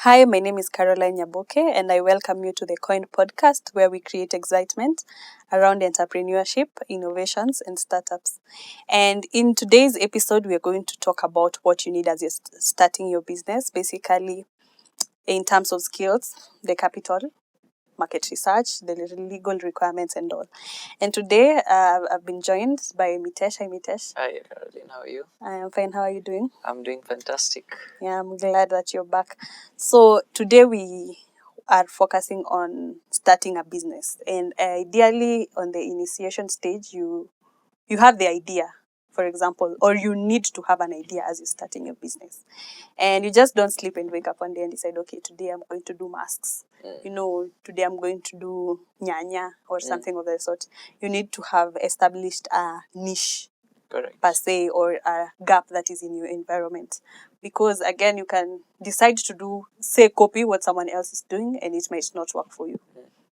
Hi, my name is Caroline Nyaboke, and I welcome you to the Koinned Podcast, where we create excitement around entrepreneurship, innovations, and startups. And in today's episode, we are going to talk about what you need as you're starting your business, basically in terms of skills, the capital, market research, the legal requirements, and all. And today, I've been joined by Mitesh. Hi, Mitesh. Hi, Caroline. How are you? I am fine. How are you doing? I'm doing fantastic. Yeah, I'm glad that you're back. So today we are focusing on starting a business, and ideally on the initiation stage, you have the idea, for example, or you need to have an idea as you're starting your business, and you just don't sleep and wake up one day and decide, okay, today I'm going to do masks. Today I'm going to do nyanya or something of the sort. You need to have established a niche. Correct. Per se, or a gap that is in your environment, because again you can decide to do, say, copy what someone else is doing, and it might not work for you.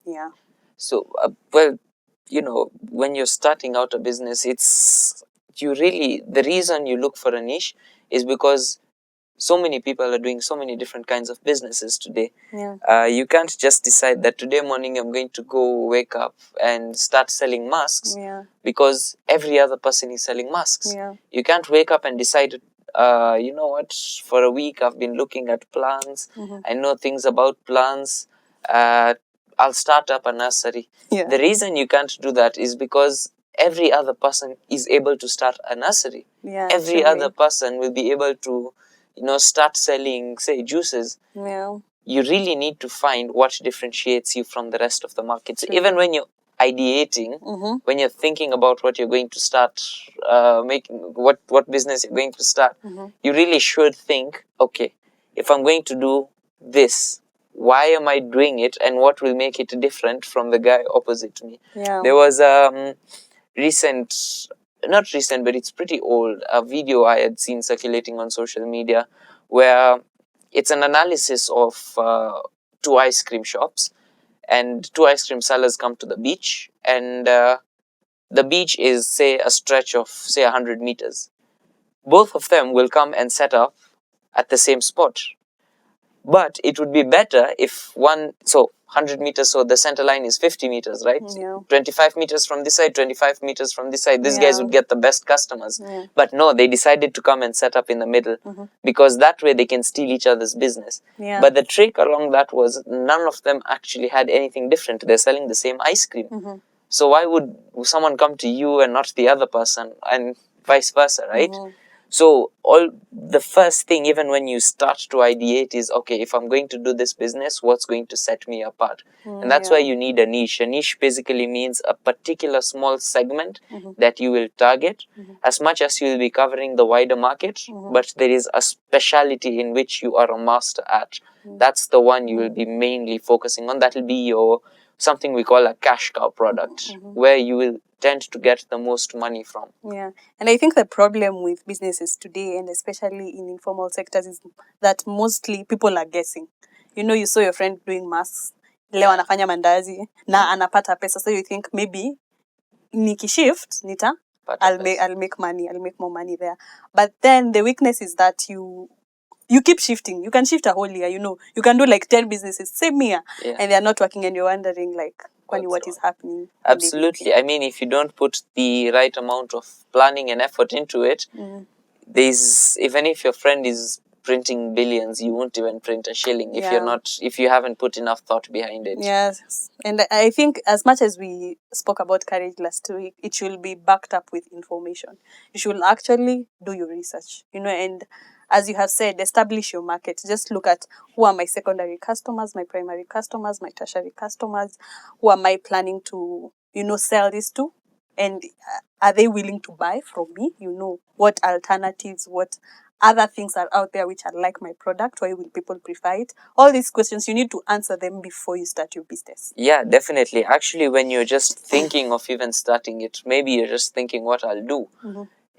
Yeah. So, when you're starting out a business, the reason you look for a niche is because so many people are doing so many different kinds of businesses today. Yeah. You can't just decide that today morning I'm going to go wake up and start selling masks. Yeah. Because every other person is selling masks. Yeah. You can't wake up and decide, for a week I've been looking at plants. I know things about plants. I'll start up a nursery. Yeah. The reason you can't do that is because every other person is able to start a nursery. Yeah, every truly. other person will be able to start selling, say, juices. Yeah. You really need to find what differentiates you from the rest of the market. So True. even when you're ideating, when you're thinking about what you're going to start, making what business you're going to start, you really should think, okay, if I'm going to do this, why am I doing it, and what will make it different from the guy opposite me? Yeah. There was not recent, but it's pretty old, a video I had seen circulating on social media where it's an analysis of two ice cream shops, and two ice cream sellers come to the beach, and the beach is, say, a stretch of, say, 100 meters. Both of them will come and set up at the same spot. But it would be better if 100 meters, so the center line is 50 meters, right? Yeah. 25 meters from this side, 25 meters from this side. These Yeah. guys would get the best customers. Yeah. But no, they decided to come and set up in the middle, because that way they can steal each other's business. Yeah. But the trick along that was none of them actually had anything different. They're selling the same ice cream. So why would someone come to you and not the other person, and vice versa, right? So the first thing, even when you start to ideate, is, okay, if I'm going to do this business, what's going to set me apart? And that's why you need a niche. A niche basically means a particular small segment that you will target, as much as you will be covering the wider market, but there is a specialty in which you are a master at. That's the one you will be mainly focusing on. That will be your something we call a cash cow product, where you will tend to get the most money from. Yeah. And I think the problem with businesses today, and especially in informal sectors, is that mostly people are guessing. You saw your friend doing masks, leo anafanya mandazi na anapata pesa, so you think maybe nikishift I'll make money, I'll make more money there. But then the weakness is that you keep shifting. You can shift a whole year, you can do like 10 businesses same year, and they're not working, and you're wondering like, what is happening? Absolutely. I mean, if you don't put the right amount of planning and effort into it, even if your friend is printing billions, you won't even print a shilling if you haven't put enough thought behind it. Yes. And I think as much as we spoke about courage last week, it should be backed up with information. You should actually do your research, and as you have said, establish your market. Just look at, who are my secondary customers, my primary customers, my tertiary customers, who am I planning to, sell this to? And are they willing to buy from me? What alternatives, what other things are out there which are like my product? Why will people prefer it? All these questions, you need to answer them before you start your business. Yeah, definitely. Actually, when you're just thinking of even starting it, maybe you're just thinking what I'll do.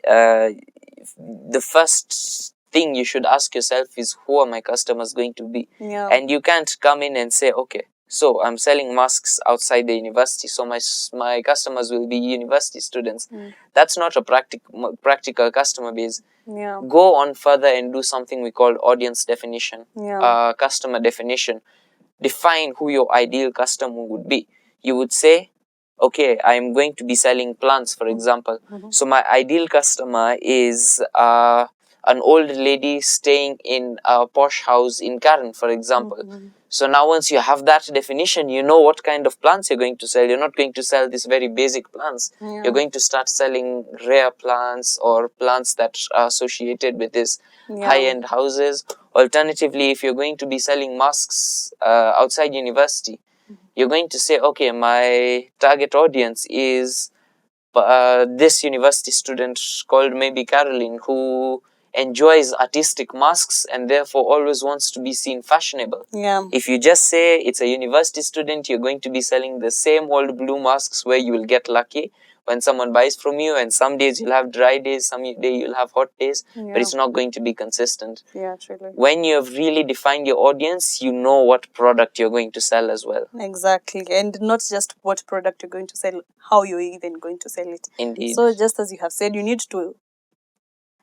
The first thing you should ask yourself is, who are my customers going to be? Yeah. And you can't come in and say, okay, So I'm selling masks outside the university, so my customers will be university students. That's not a practical customer base. Yeah. Go on further and do something we call audience definition, Yeah. customer definition. Define who your ideal customer would be. You would say, okay, I'm going to be selling plants, for example. So my ideal customer is an old lady staying in a posh house in Karen, for example. So now once you have that definition, you know what kind of plants you're going to sell. You're not going to sell these very basic plants. Yeah. You're going to start selling rare plants or plants that are associated with this high-end houses. Alternatively, if you're going to be selling masks outside university, you're going to say, okay, my target audience is this university student called maybe Caroline, who enjoys artistic masks and therefore always wants to be seen fashionable. Yeah. If you just say it's a university student, you're going to be selling the same old blue masks where you will get lucky when someone buys from you, and some days you'll have dry days, some day you'll have hot days, but it's not going to be consistent. Yeah, truly. When you have really defined your audience, you know what product you're going to sell as well. Exactly. And not just what product you're going to sell, how you're even going to sell it. Indeed. So just as you have said, you need to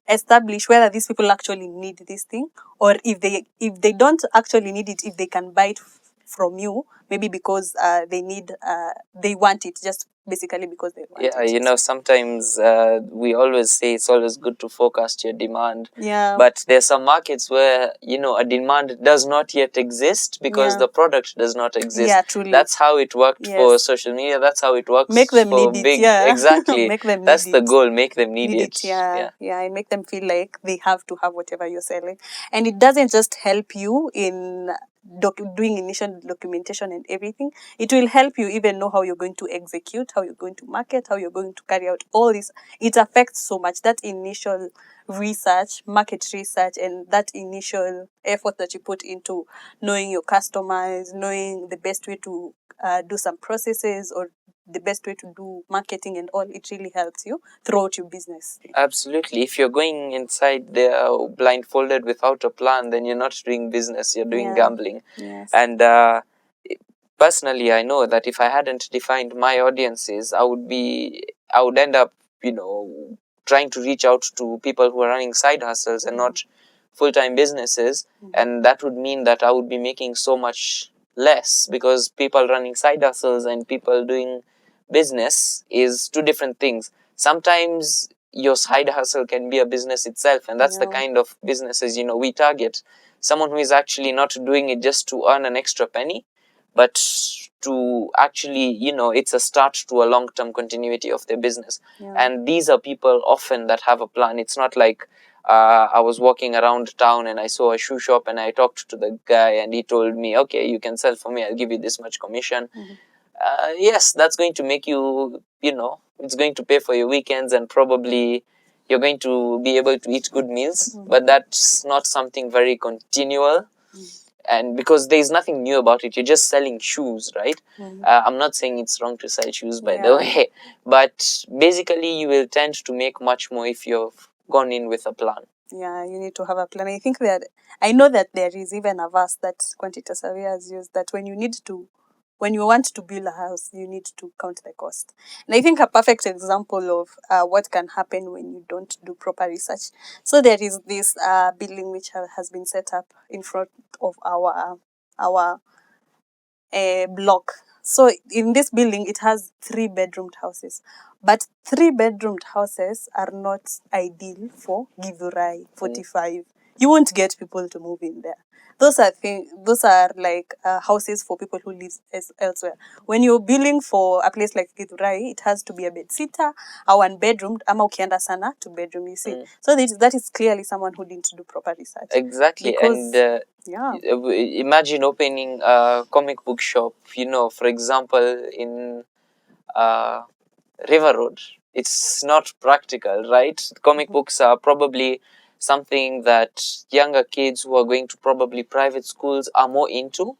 establish whether these people actually need this thing, or if they don't actually need it, if they can buy it from you, maybe because they want it, just basically because they want it. You know, sometimes we always say it's always good to forecast your demand. Yeah. But there's some markets where, you know, a demand does not yet exist because the product does not exist. Yeah, truly. That's how it worked for social media. That's how it works Make them for need big. It, yeah. Exactly. Make them That's need the it. goal. Make them need it. Yeah, and make them feel like they have to have whatever you're selling. And it doesn't just help you in doing initial documentation and everything. It will help you even know how you're going to execute, how you're going to market, how you're going to carry out all this. It affects so much, that initial research, market research, and that initial effort that you put into knowing your customers, knowing the best way to do some processes, or the best way to do marketing and all. It really helps you throughout your business. Absolutely. If you're going inside there blindfolded without a plan, then you're not doing business, you're doing gambling. Yes. And personally, I know that if I hadn't defined my audiences, I would end up, you know, trying to reach out to people who are running side hustles and not full-time businesses. And that would mean that I would be making so much less, because people running side hustles and people doing business is two different things. Sometimes your side hustle can be a business itself, and that's the kind of businesses, you know, we target. Someone who is actually not doing it just to earn an extra penny, but to actually, you know, it's a start to a long-term continuity of their business. And these are people often that have a plan. It's not like I was walking around town and I saw a shoe shop and I talked to the guy and he told me, okay, you can sell for me, I'll give you this much commission. Yes, that's going to make you, you know, it's going to pay for your weekends and probably you're going to be able to eat good meals, but that's not something very continual. And because there's nothing new about it, you're just selling shoes, right? I'm not saying it's wrong to sell shoes, by the way, but basically you will tend to make much more if you've gone in with a plan. Yeah, you need to have a plan. I know that there is even a verse that Quantita Savia has used, that when you want to build a house, you need to count the cost. And I think a perfect example of what can happen when you don't do proper research. So there is this building which has been set up in front of our block. So in this building, it has 3-bedroomed houses. But 3-bedroomed houses are not ideal for Githurai 45. You won't get people to move in there. Those are like houses for people who live elsewhere. When you're building for a place like Githurai, it has to be a bed-sitter, a 1-bedroom, ama ukienda sana 2-bedroom, you see. So that is clearly someone who didn't do proper research. Exactly. Because, imagine opening a comic book shop, you know, for example, in River Road. It's not practical, right? Comic books are probably something that younger kids who are going to probably private schools are more into.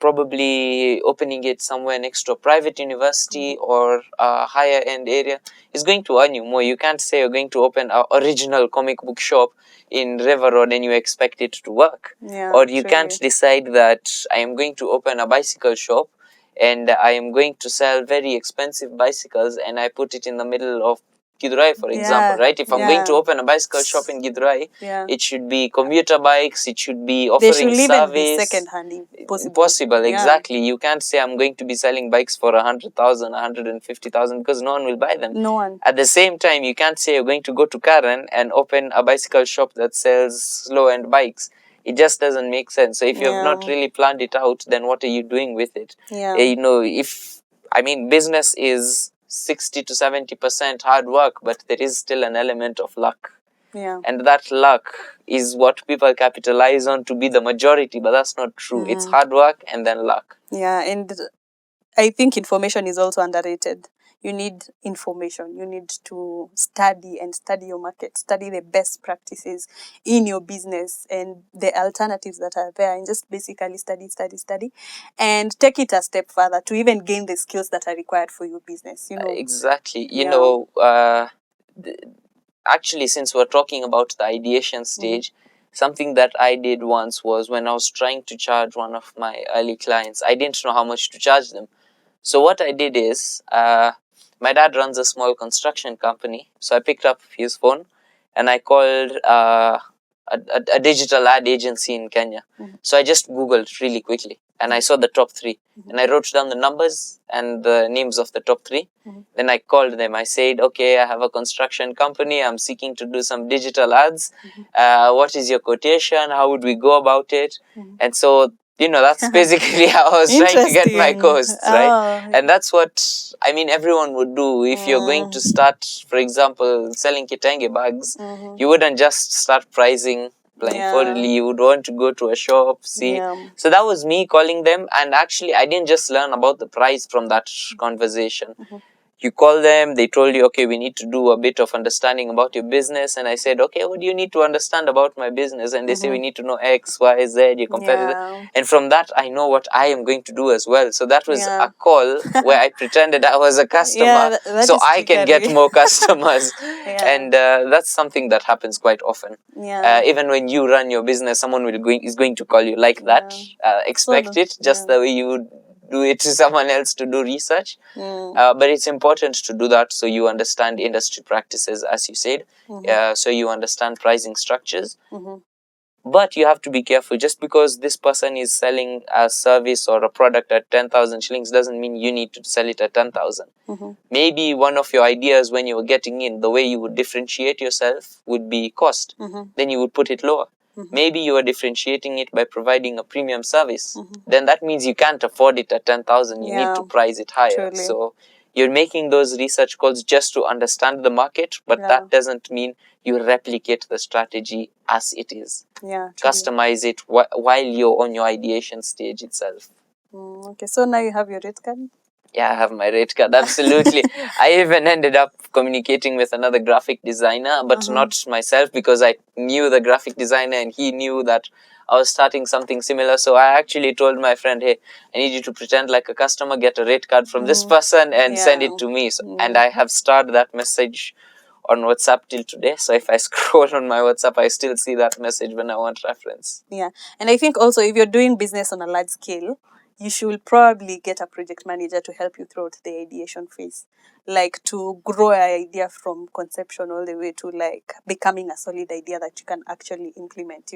Probably opening it somewhere next to a private university or a higher end area is going to earn you more. You can't say you're going to open an original comic book shop in River Road and you expect it to work. Or you can't decide that I am going to open a bicycle shop and I am going to sell very expensive bicycles and I put it in the middle of Githurai, for example, right? If I'm going to open a bicycle shop in Githurai, it should be commuter bikes, it should be offering service. They should even be second-hand if possible. Exactly. You can't say I'm going to be selling bikes for 100,000, 150,000 because no one will buy them. No one. At the same time, you can't say you're going to go to Karen and open a bicycle shop that sells low-end bikes. It just doesn't make sense. So if you have not really planned it out, then what are you doing with it? Business is 60 to 70% hard work, but there is still an element of luck. And that luck is what people capitalize on to be the majority, but that's not true. It's hard work and then luck. And I think information is also underrated. You need information. You need to study your market, study the best practices in your business and the alternatives that are there, and just basically study, and take it a step further to even gain the skills that are required for your business. Exactly. Actually, since we're talking about the ideation stage, something that I did once was when I was trying to charge one of my early clients, I didn't know how much to charge them. So what I did is, my dad runs a small construction company. So I picked up his phone and I called a digital ad agency in Kenya. So I just Googled really quickly and I saw the top 3 and I wrote down the numbers and the names of the top 3. Then I called them. I said, okay, I have a construction company. I'm seeking to do some digital ads. What is your quotation? How would we go about it? And so, that's basically how I was trying to get my costs, right? And that's what, everyone would do. If you're going to start, for example, selling kitenge bags, you wouldn't just start pricing blindfoldedly. You would want to go to a shop, see. So that was me calling them. And actually, I didn't just learn about the price from that conversation. You call them, they told you, okay, we need to do a bit of understanding about your business. And I said, okay, what do you need to understand about my business? And they say, we need to know X, Y, Z, your competitor. And from that, I know what I am going to do as well. So that was a call where I pretended I was a customer so I can get more customers. And that's something that happens quite often. Even when you run your business, someone is going to call you like that. Expect it just the way you would do it to someone else to do research. But it's important to do that so you understand industry practices, as you said. So you understand pricing structures. But you have to be careful. Just because this person is selling a service or a product at 10,000 shillings doesn't mean you need to sell it at 10,000. Maybe one of your ideas when you were getting in, the way you would differentiate yourself would be cost. Then you would put it lower. Maybe you are differentiating it by providing a premium service. Then that means you can't afford it at 10,000. You need to price it higher. Truly. So you're making those research calls just to understand the market, but that doesn't mean you replicate the strategy as it is. Customize it while you're on your ideation stage itself. Okay, so now you have your rate card? Yeah, I have my rate card, absolutely. I even ended up communicating with another graphic designer, but not myself, because I knew the graphic designer and he knew that I was starting something similar. So I actually told my friend, hey, I need you to pretend like a customer, get a rate card from this person and send it to me. So, and I have starred that message on WhatsApp till today. So if I scroll on my WhatsApp, I still see that message when I want reference. And I think also if you're doing business on a large scale, you should probably get a project manager to help you throughout the ideation phase, like to grow an idea from conception all the way to like becoming a solid idea that you can actually implement.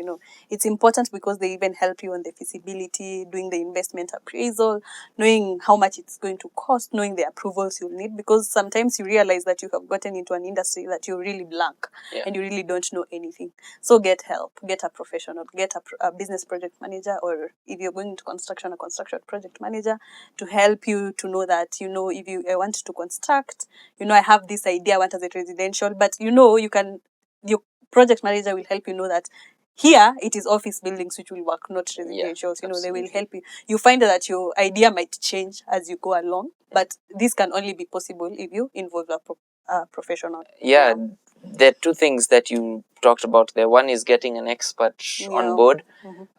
It's important because they even help you on the feasibility, doing the investment appraisal, knowing how much it's going to cost, knowing the approvals you'll need, because sometimes you realize that you have gotten into an industry that you're really blank and you really don't know anything. So get help, get a professional, get a business project manager, or if you're going into construction, a construction project manager to help you to know that, if you want to construct, I have this idea, I want as a residential, but your project manager will help you know that here it is office buildings which will work, not residentials. They will help you. You find that your idea might change as you go along, but this can only be possible if you involve a professional. there are two things that you talked about there. One is getting an expert on board.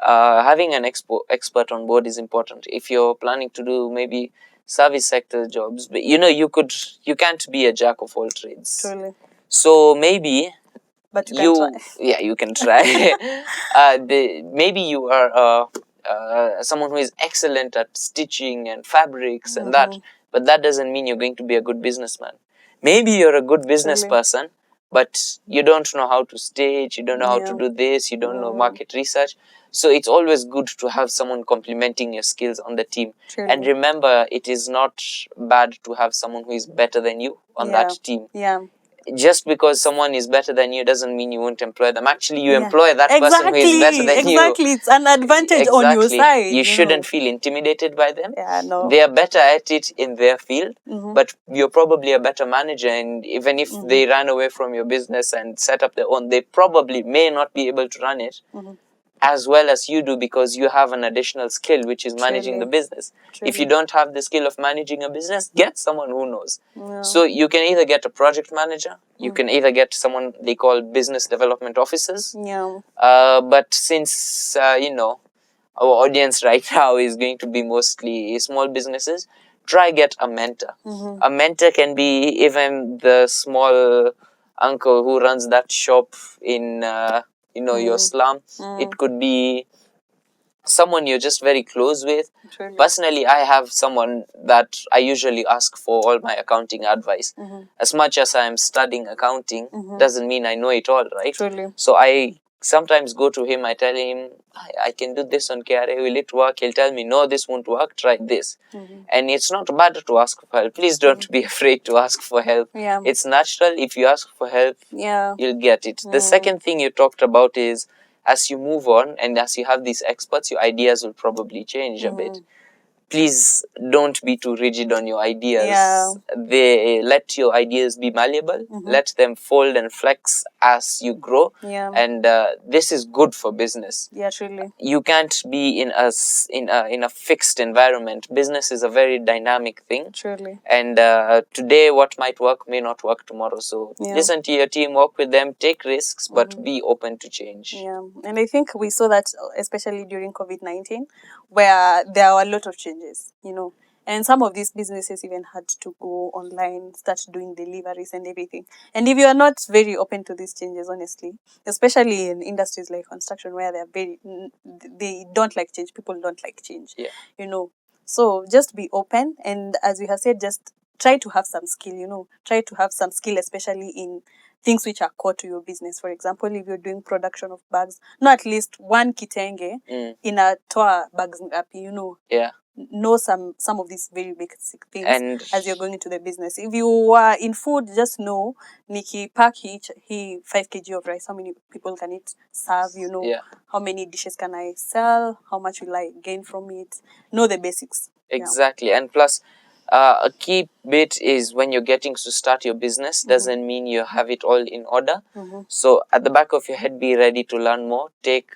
Having an expert on board is important. If you're planning to do maybe service sector jobs, but you can't be a jack of all trades. Truly. So maybe but you can try. You can try. Maybe you are someone who is excellent at stitching and fabrics and that, but that doesn't mean you're going to be a good businessman. Maybe you're a good business person, but you don't know how to stitch, you don't know how to do this, you don't know market research. So it's always good to have someone complementing your skills on the team. And remember, it is not bad to have someone who is better than you on that team. Just because someone is better than you doesn't mean you won't employ them. Actually, you employ that person who is better than you. Exactly, it's an advantage on your side. You shouldn't feel intimidated by them. No. They are better at it in their field, but you're probably a better manager. And even if they ran away from your business and set up their own, they probably may not be able to run it as well as you do, because you have an additional skill, which is managing the business. If you don't have the skill of managing a business, get someone who knows. So you can either get a project manager, you can either get someone they call business development officers. But since, our audience right now is going to be mostly small businesses, try get a mentor. A mentor can be even the small uncle who runs that shop in your slum. It could be someone you're just very close with. Personally, I have someone that I usually ask for all my accounting advice. As much as I'm studying accounting, doesn't mean I know it all, right? So I sometimes go to him, I tell him, I can do this on KRA, will it work? He'll tell me, no, this won't work, try this. And it's not bad to ask for help. Please don't be afraid to ask for help. It's natural. If you ask for help, you'll get it. The second thing you talked about is, as you move on and as you have these experts, your ideas will probably change a bit. Please don't be too rigid on your ideas. They let your ideas be malleable. Let them fold and flex as you grow. And this is good for business. You can't be in a fixed environment. Business is a very dynamic thing. And today what might work may not work tomorrow. So listen to your team, work with them, take risks, but be open to change. And I think we saw that especially during COVID-19, where there were a lot of changes, and some of these businesses even had to go online, start doing deliveries and everything. And if you are not very open to these changes, honestly, especially in industries like construction, where they don't like change, people don't like change, so just be open. And as we have said, just try to have some skill, especially in things which are core to your business. For example, if you're doing production of bags, know at least one kitenge in a toa bags ngapi, know some of these very basic things, and as you're going into the business. If you are in food, just know Nikki pack he 5 kg of rice, how many people can it serve, how many dishes can I sell, how much will I gain from it. Know the basics. Exactly. And plus, a key bit is when you're getting to start your business, doesn't mean you have it all in order. So at the back of your head, be ready to learn more. Take,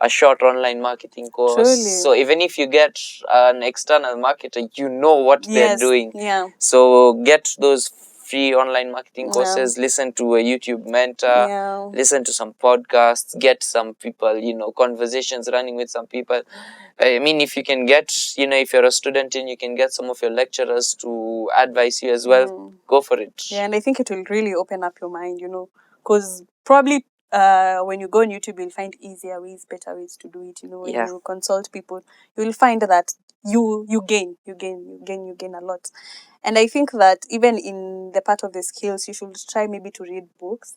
a short online marketing course. So even if you get an external marketer, you know what they're doing. So get those free online marketing courses, listen to a YouTube mentor, listen to some podcasts, get some people, conversations running with some people. I mean, if you can get, if you're a student and you can get some of your lecturers to advise you as well, go for it. And I think it will really open up your mind, because probably when you go on YouTube, you'll find easier ways, better ways to do it. When you consult people, you'll find that you gain a lot. And I think that even in the part of the skills, you should try maybe to read books.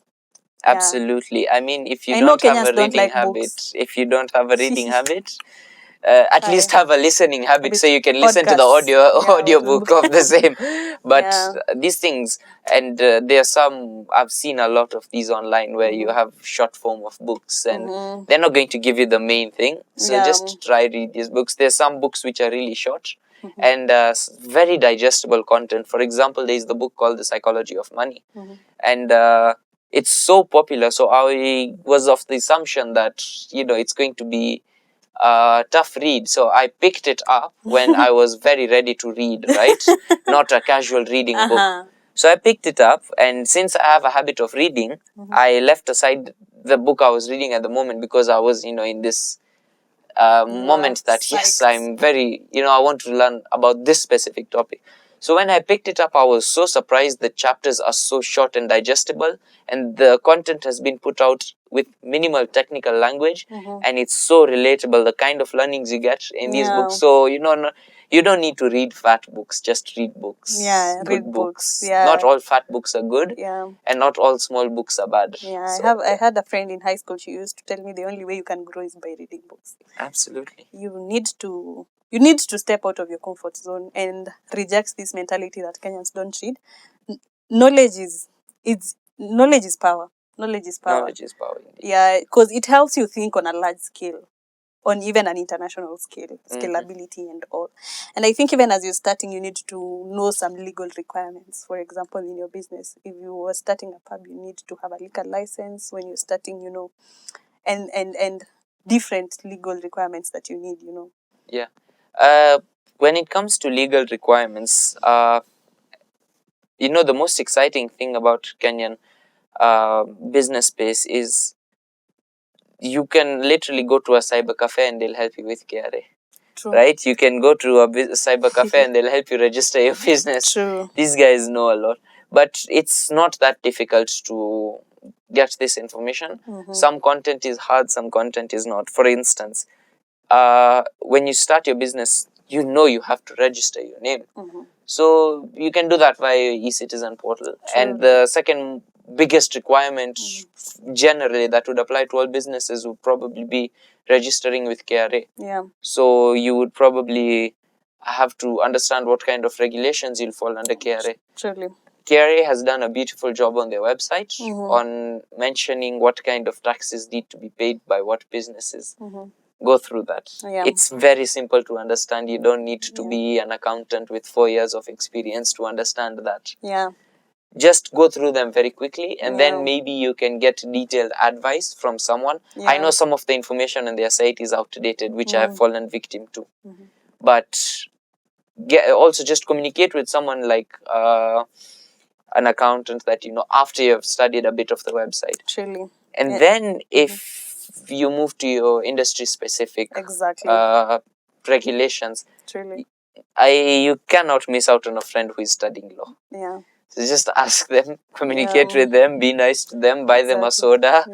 Absolutely. I mean, if you don't have a reading habit, at least have a listening habit, so you can listen to the audio book of the same. But these things, and there are some, I've seen a lot of these online where you have short form of books, and they're not going to give you the main thing. So just try read these books. There's some books which are really short and very digestible content. For example, there's the book called The Psychology of Money. And it's so popular. So I was of the assumption that, it's going to be tough read. So I picked it up when I was very ready to read, right? Not a casual reading book. So I picked it up, and since I have a habit of reading, I left aside the book I was reading at the moment because I was, in this moment that yes, I'm very, I want to learn about this specific topic. So when I picked it up, I was so surprised. The chapters are so short and digestible, and the content has been put out with minimal technical language, and it's so relatable, the kind of learnings you get in these books. So, you don't need to read fat books, just read books. Yeah, good read books. Yeah. Not all fat books are good, Yeah. and not all small books are bad. Yeah, So, I had a friend in high school. She used to tell me the only way you can grow is by reading books. Absolutely. You need to step out of your comfort zone and reject this mentality that Kenyans don't read. Knowledge is knowledge is power. Knowledge is power. Knowledge is power. Indeed. Yeah, because it helps you think on a large scale, on even an international scale, scalability and all. And I think even as you're starting, you need to know some legal requirements. For example, in your business, if you were starting a pub, you need to have a liquor license. When you're starting, and different legal requirements that you need, Yeah. When it comes to legal requirements, the most exciting thing about Kenyan business space is you can literally go to a cyber cafe and they'll help you with KRA. True. Right? You can go to a cyber cafe and they'll help you register your business. True. These guys know a lot. But it's not that difficult to get this information. Some content is hard, some content is not. For instance, when you start your business, you have to register your name. So you can do that via e-citizen portal. True. And the second biggest requirement generally that would apply to all businesses would probably be registering with KRA. Yeah. So you would probably have to understand what kind of regulations you'll fall under KRA. Truly. KRA has done a beautiful job on their website on mentioning what kind of taxes need to be paid by what businesses. Go through that. Yeah. It's very simple to understand. You don't need to be an accountant with 4 years of experience to understand that. Yeah. Just go through them very quickly, and then maybe you can get detailed advice from someone. I know some of the information on their site is outdated, which I have fallen victim to. But also just communicate with someone like an accountant that after you have studied a bit of the website. Truly. And then if you move to your industry specific regulations, Truly. you cannot miss out on a friend who is studying law. Yeah. So just ask them, communicate with them, be nice to them, buy them a soda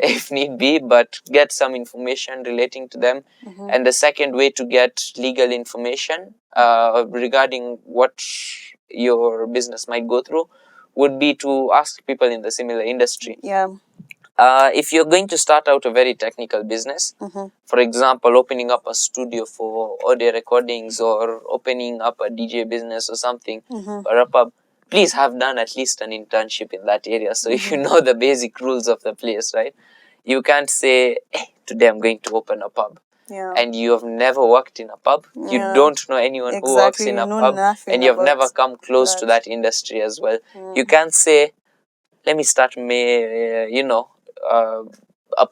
if need be, but get some information relating to them. And the second way to get legal information regarding what your business might go through would be to ask people in the similar industry. Yeah. If you're going to start out a very technical business, for example, opening up a studio for audio recordings or opening up a DJ business or something, or a pub, please have done at least an internship in that area so you know the basic rules of the place, right? You can't say, hey, today I'm going to open a pub. And you have never worked in a pub. You don't know anyone who works in a pub, and you have never come close to that industry as well. You can't say, let me start a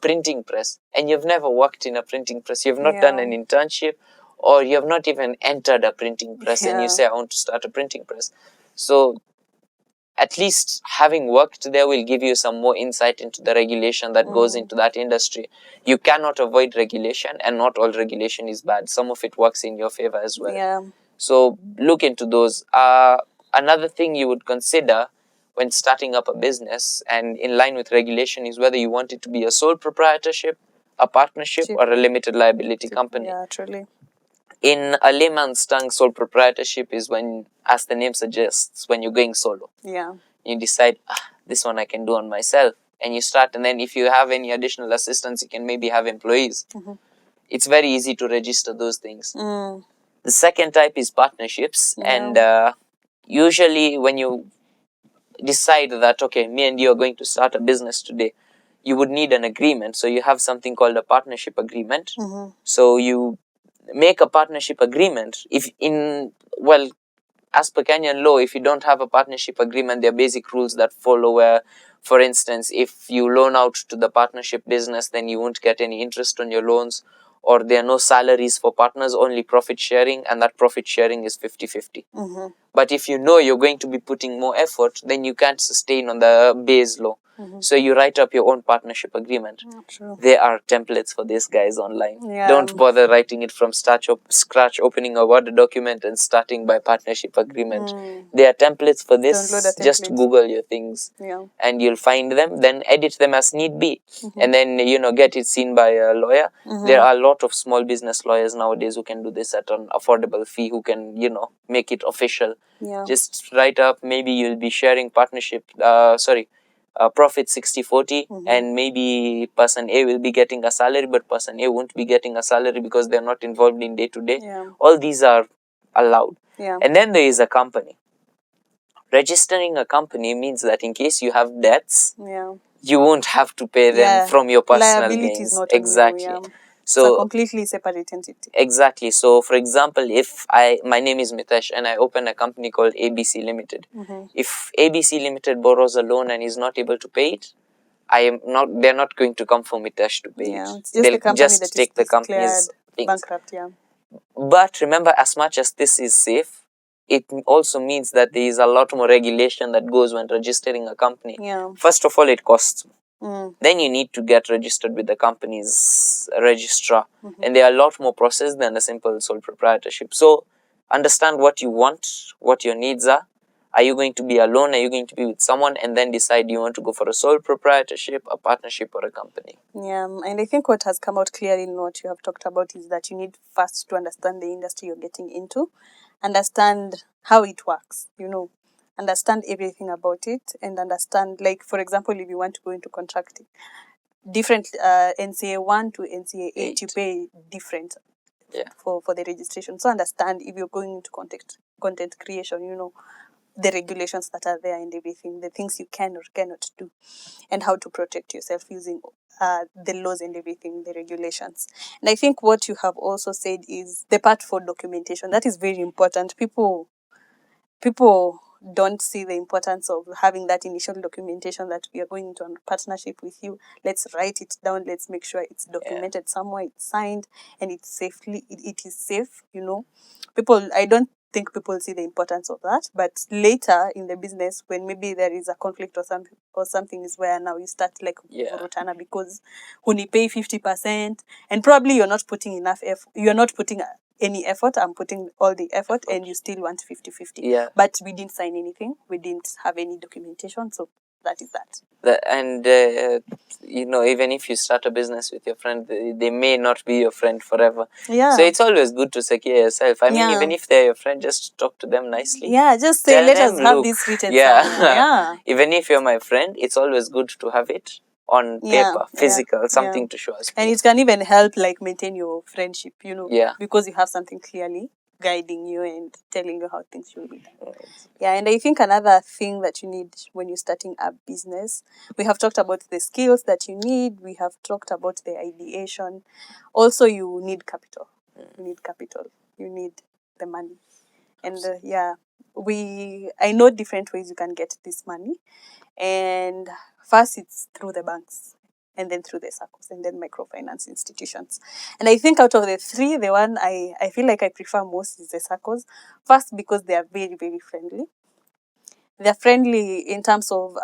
printing press, and you've never worked in a printing press. You've not done an internship, or you have not even entered a printing press, and you say, I want to start a printing press. So at least having worked there will give you some more insight into the regulation that goes into that industry. You cannot avoid regulation, and not all regulation is bad. Some of it works in your favor as well. So look into those. Another thing you would consider when starting up a business and in line with regulation is whether you want it to be a sole proprietorship, a partnership, or a limited liability company. Yeah, truly. In a layman's tongue, sole proprietorship is when, as the name suggests, when you're going solo. Yeah. You decide, this one I can do on myself. And you start, and then if you have any additional assistance, you can maybe have employees. It's very easy to register those things. The second type is partnerships. And usually when you decide that, okay, me and you are going to start a business today, you would need an agreement. So you have something called a partnership agreement. So you make a partnership agreement. As per Kenyan law, if you don't have a partnership agreement, there are basic rules that follow where, for instance, if you loan out to the partnership business, then you won't get any interest on your loans. or there are no salaries for partners, only profit sharing, and that profit sharing is 50-50. But if you know you're going to be putting more effort, then you can't sustain on the base law. So you write up your own partnership agreement. True. There are templates for this, guys, online. Yeah. Don't bother writing it from scratch, opening a Word document and starting by partnership agreement. There are templates for this. Download a Just template. Google your things, and you'll find them. Then edit them as need be, and then get it seen by a lawyer. There are a lot of small business lawyers nowadays who can do this at an affordable fee, who can make it official. Just write up. Maybe you'll be sharing profit 60-40, and maybe person A will be getting a salary, but person A won't be getting a salary because they're not involved in day to day. All these are allowed. And then there is a company. Registering a company means that in case you have debts, you won't have to pay them from your personal gains. Not exactly. On you, So it's a completely separate entity. Exactly. So, for example, if my name is Mitesh and I open a company called ABC Limited, if ABC Limited borrows a loan and is not able to pay it, they're not going to come for Mitesh to pay it. It's just They'll just take the company's things. Bankrupt. But remember, as much as this is safe, it also means that there is a lot more regulation that goes when registering a company. First of all, it costs. Then you need to get registered with the company's registrar, and there are a lot more process than a simple sole proprietorship. So understand what you want, what your needs are. Are you going to be alone? Are you going to be with someone? And then decide you want to go for a sole proprietorship, a partnership, or a company. And I think what has come out clearly in what you have talked about is that you need first to understand the industry you're getting into, understand how it works, understand everything about it, and understand, like, for example, if you want to go into contracting, different NCA 1 to NCA 8, you pay different for the registration. So understand if you're going into content creation, the regulations that are there and everything, the things you can or cannot do, and how to protect yourself using the laws and everything, the regulations. And I think what you have also said is the part for documentation. That is very important. People don't see the importance of having that initial documentation that we are going into a partnership with you. Let's write it down. Let's make sure it's documented somewhere, it's signed, and it is safe, I don't think people see the importance of that, but later in the business, when maybe there is a conflict or something, is where now you start like Rotana, because when you pay 50% and probably you're not putting enough effort, you're not putting any effort, I'm putting all the effort, and you still want 50-50. But we didn't sign anything, we didn't have any documentation, so that is that. Even if you start a business with your friend, they may not be your friend forever. So it's always good to secure yourself. I mean, even if they're your friend, just talk to them nicely. Just say, let us have this written somewhere. Even if you're my friend, it's always good to have it on paper, physical, something to show us. And it can even help like maintain your friendship, because you have something clearly guiding you and telling you how things should be done. And I think another thing that you need when you're starting a business, we have talked about the skills that you need, we have talked about the ideation. Also, you need capital. You need the money. And I know different ways you can get this money. And first, it's through the banks, and then through the circles, and then microfinance institutions. And I think out of the three, the one I feel like I prefer most is the circles. First, because they are very, very friendly. They're friendly in terms of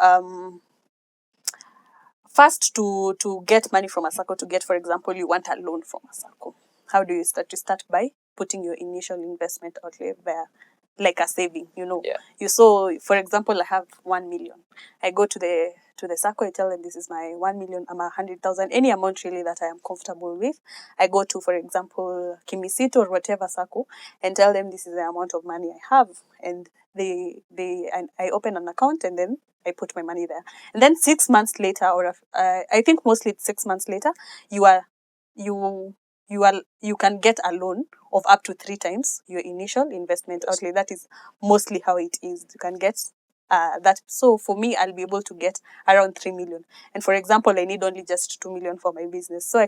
first to get money from a circle, for example, you want a loan from a circle. How do you start? You start by putting your initial investment outlay there, like a saving, You saw, for example, I have 1 million. I go to the circle, I tell them this is my 1 million, I'm 100,000, any amount really that I am comfortable with. I go to, for example, Kimisito or whatever circle, and tell them this is the amount of money I have, and I open an account, and then I put my money there. And then 6 months later, or I think mostly it's 6 months later, you can get a loan of up to 3 times your initial investment outlay. That is mostly how it is. You can get that. So for me, I'll be able to get around 3 million. And for example, I need only just 2 million for my business. So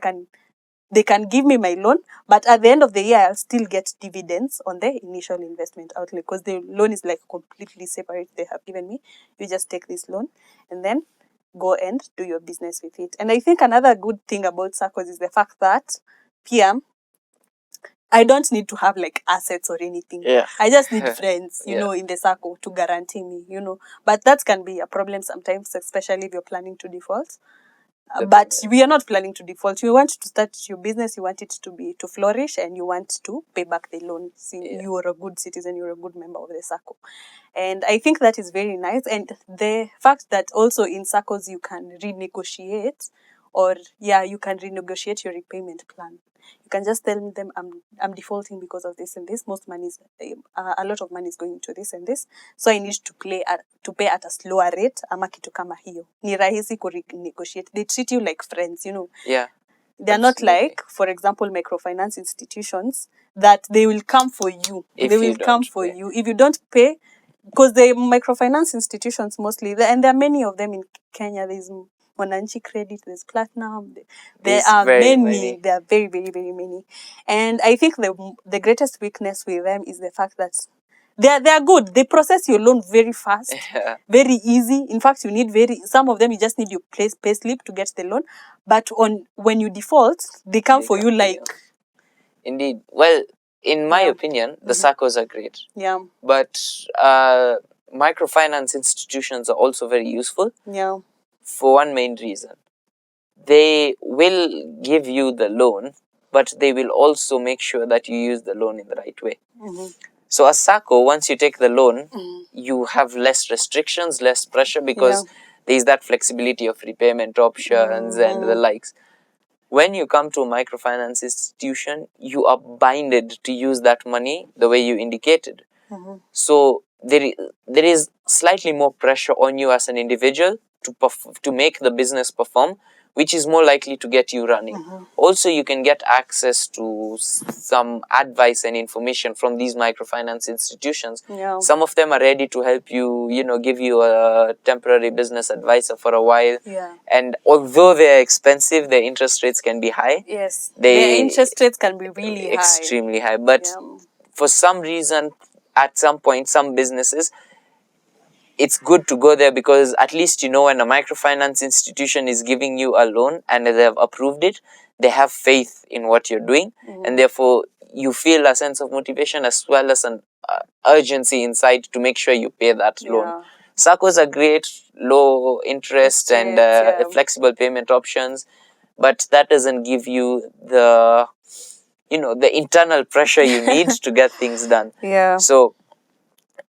they can give me my loan, but at the end of the year, I'll still get dividends on the initial investment outlay, because the loan is like completely separate. They have given me, you just take this loan and then go and do your business with it. And I think another good thing about circles is the fact that PM, I don't need to have like assets or anything. Yeah. I just need friends, you Yeah. know, in the circle to guarantee me, you know. But that can be a problem sometimes, especially if you're planning to default. But we are not planning to default. You want to start your business, you want it to flourish, and you want to pay back the loan. See, you are a good citizen, you're a good member of the circle. And I think that is very nice. And the fact that also in circles you can renegotiate, or you can renegotiate your repayment plan. You can just tell them I'm defaulting because of this and this. Most money is a lot of money is going into this and this, so I need to pay at a slower rate. Ama kitu kama hiyo ni rahisi ku negotiate. They treat you like friends, you know. Yeah. They're not like, for example, microfinance institutions that they will come for you. They will come for you if you don't pay, because the microfinance institutions mostly, and there are many of them in Kenya. There's Mwananchi Credit, there's Platinum. There are many. There are very, very, very many. And I think the greatest weakness with them is the fact that they are good. They process your loan very fast, very easy. In fact, you need some of them you just need your pay slip to get the loan. But when you default, they come for you like. Indeed. Well, in my opinion, the SACCOs are great. Yeah. But microfinance institutions are also very useful. Yeah. For one main reason. They will give you the loan, but they will also make sure that you use the loan in the right way. So as SACCO, once you take the loan, you have less restrictions, less pressure, because there is that flexibility of repayment options and the likes. When you come to a microfinance institution, you are binded to use that money the way you indicated. So there is slightly more pressure on you as an individual to make the business perform, which is more likely to get you running. Also, you can get access to some advice and information from these microfinance institutions. Some of them are ready to help you, give you a temporary business advisor for a while. And although they're expensive, their interest rates can be high. Yes, their interest rates can be really extremely high. But for some reason, at some point, some businesses, it's good to go there, because at least when a microfinance institution is giving you a loan and they have approved it, they have faith in what you're doing, and therefore you feel a sense of motivation as well as an urgency inside to make sure you pay that loan. SACCOs are great, low interest and flexible payment options, but that doesn't give you the internal pressure you need to get things done. So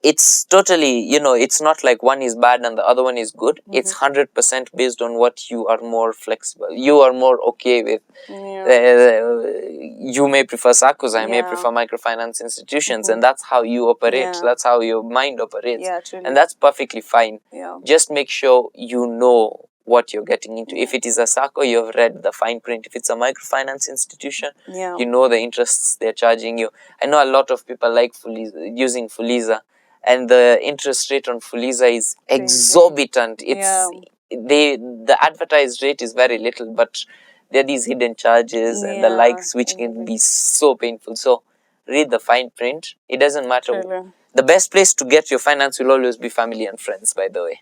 it's totally, it's not like one is bad and the other one is good. It's 100% based on what you are more flexible, you are more okay with. You may prefer SACCOs, I may prefer microfinance institutions, and that's how you operate. That's how your mind operates. And that's perfectly fine. Just make sure you know what you're getting into. If it is a SACCO, you've read the fine print. If it's a microfinance institution, you know the interests they're charging you. I know a lot of people like using Fuliza, and the interest rate on Fuliza is exorbitant. It's the advertised rate is very little, but there are these hidden charges and the likes, which can be so painful. So read the fine print. It doesn't matter. The best place to get your finance will always be family and friends, by the way.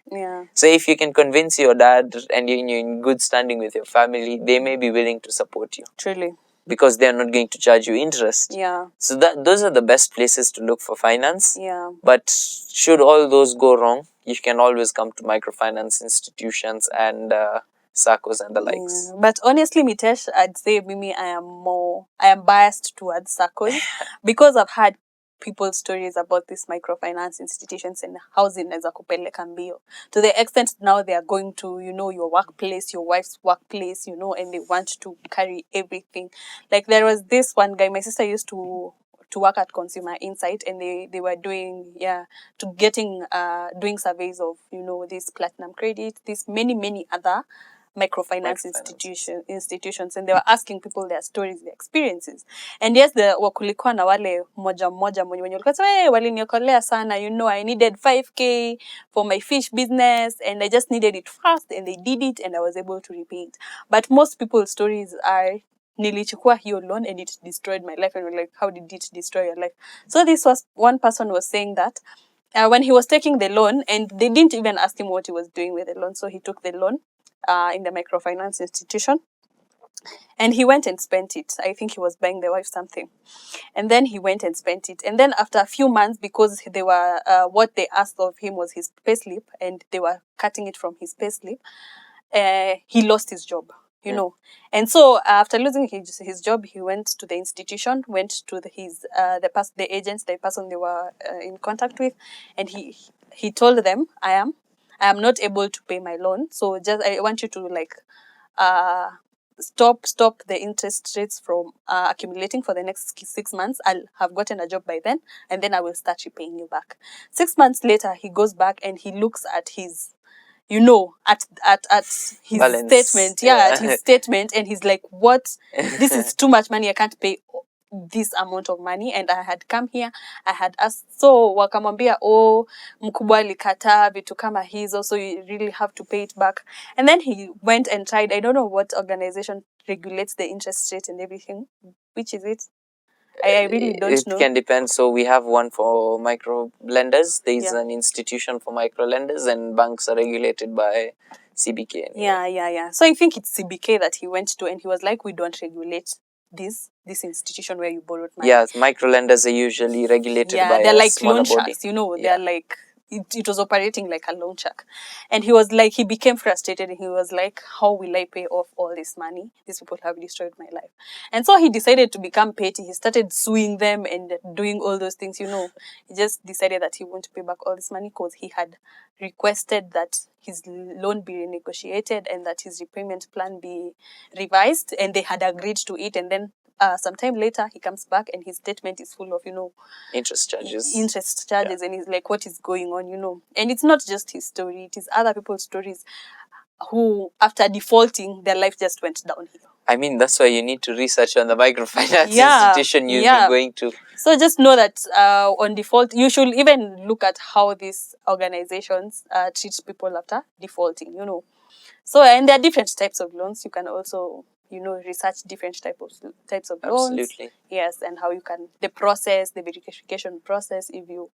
So if you can convince your dad and you're in good standing with your family, they may be willing to support you. Because they're not going to charge you interest. So those are the best places to look for finance. But should all those go wrong, you can always come to microfinance institutions and SACCOs and the likes. But honestly, Mitesh, I'd say Mimi, I am biased towards SACCOs because I've had people's stories about these microfinance institutions and how zinaweza kupeleka mbio, to the extent now they are going to your workplace, your wife's workplace, and they want to carry everything. Like there was this one guy, my sister used to work at Consumer Insight, and they were doing doing surveys of this Platinum Credit, this many other microfinance institutions, and they were asking people their stories, their experiences. And yes, kulikuwa na wale moja mwenye walikuwa sema waliniokolea sana, I needed 5k for my fish business and I just needed it fast, and they did it and I was able to repay it. But most people's stories are nilichukua hiyo loan and it destroyed my life, and we're like, how did it destroy your life? So this was one person was saying that when he was taking the loan, and they didn't even ask him what he was doing with the loan, so he took the loan in the microfinance institution. And he went and spent it. I think he was buying the wife something. And then he went and spent it. And then after a few months, because they were what they asked of him was his payslip, and they were cutting it from his payslip, he lost his job. And so after losing his job, he went to the institution, went to the agents, the person they were in contact with, and he told them, I am not able to pay my loan, so just I want you to stop the interest rates from accumulating for the next 6 months. I'll have gotten a job by then, and then I will start repaying you back. 6 months later, he goes back and he looks at his at his Balance. statement, at his statement, and he's like, what? This is too much money. I can't pay this amount of money. And I had come here, I had asked, so wakamwambia, mkubwa alikataa vitu kama hizo, so you really have to pay it back. And then he went and tried, I don't know what organization regulates the interest rate and everything. Which is it? I really don't know. It can depend. So we have one for micro lenders. There is an institution for micro lenders, and banks are regulated by CBK. Yeah. So I think it's CBK that he went to, and he was like, we don't regulate this institution where you borrowed money. Yeah, micro lenders are usually regulated by they're like smaller loan body. sharks, they're like, it was operating like a loan shark. And he was like, he became frustrated, and he was like, how will I pay off all this money? These people have destroyed my life. And so he decided to become petty. He started suing them and doing all those things. He just decided that he won't pay back all this money because he had requested that his loan be renegotiated and that his repayment plan be revised, and they had agreed to it. And then sometime later, he comes back and his statement is full of, interest charges. And he's like, what is going on, And it's not just his story, it is other people's stories who, after defaulting, their life just went downhill. I mean, that's why you need to research on the microfinance institution you'll be going to. So just know that on default, you should even look at how these organizations treat people after defaulting, So, and there are different types of loans. You can also, research different types of loans. Absolutely. Yes, and how you can, the verification process, if you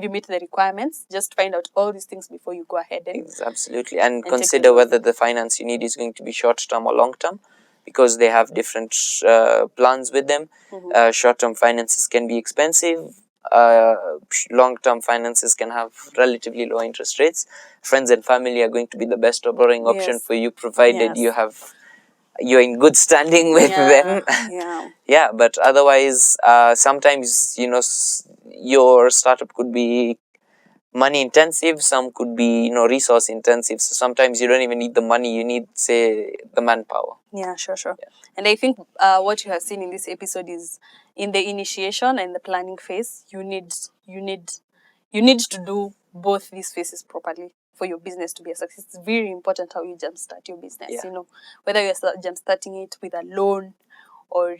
meet the requirements, just find out all these things before you go ahead. Absolutely. And consider whether the finance you need is going to be short-term or long-term, because they have different plans with them. Short-term finances can be expensive. Long-term finances can have relatively low interest rates. Friends and family are going to be the best borrowing option for you, provided you're in good standing with them. But otherwise, sometimes your startup could be money intensive, some could be resource intensive. So sometimes you don't even need the money, you need, say, the manpower. Sure. And I think what you have seen in this episode is, in the initiation and the planning phase, you need to do both these phases properly for your business to be a success. It's very important how you jumpstart your business. Whether you're jumpstarting it with a loan, or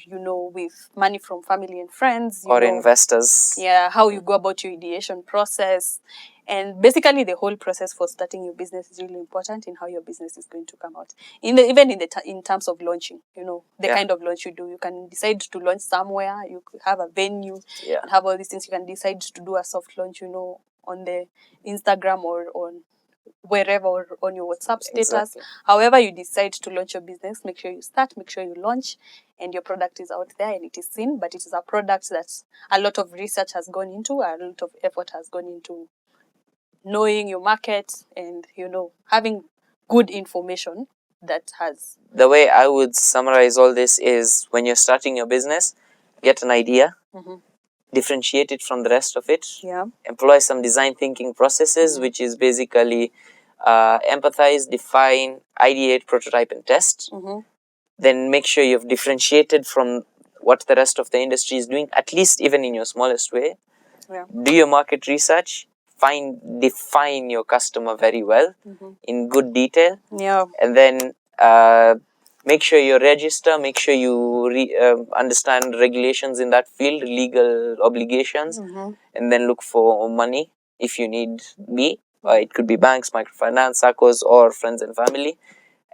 with money from family and friends, or investors. How you go about your ideation process. And basically, the whole process for starting your business is really important in how your business is going to come out. Even in terms of launching, the kind of launch you do. You can decide to launch somewhere. You could have a venue and have all these things. You can decide to do a soft launch, on the Instagram or on wherever, or on your WhatsApp status. Exactly. However you decide to launch your business, make sure you start, make sure you launch, and your product is out there and it is seen. But it is a product that a lot of research has gone into, a lot of effort has gone into knowing your market and, having good information that has... The way I would summarize all this is, when you're starting your business, get an idea, differentiate it from the rest of it, employ some design thinking processes, which is basically empathize, define, ideate, prototype, and test. Then make sure you've differentiated from what the rest of the industry is doing, at least even in your smallest way. Do your market research, define your customer very well in good detail, and then make sure you register, make sure you understand regulations in that field, legal obligations, and then look for money if you need be. It could be banks, microfinance, SACCOs, or friends and family,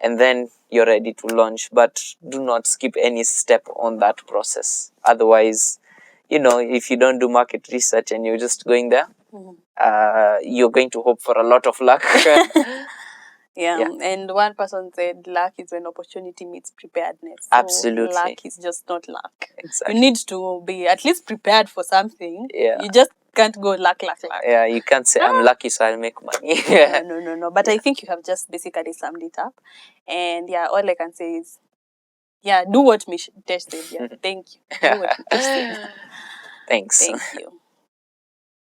and then you're ready to launch. But do not skip any step on that process. Otherwise, if you don't do market research and you're just going there, you're going to hope for a lot of luck. Yeah. And one person said luck is when opportunity meets preparedness. So Absolutely. luck is just not luck. Exactly. You need to be at least prepared for something. Yeah. You just can't go luck. Yeah, you can't say I'm lucky so I'll make money. No. But I think you have just basically summed it up. And yeah, all I can say is, yeah, do what Tesh said. Yeah, thank you. Do what Tesh said. Thanks. Thank you.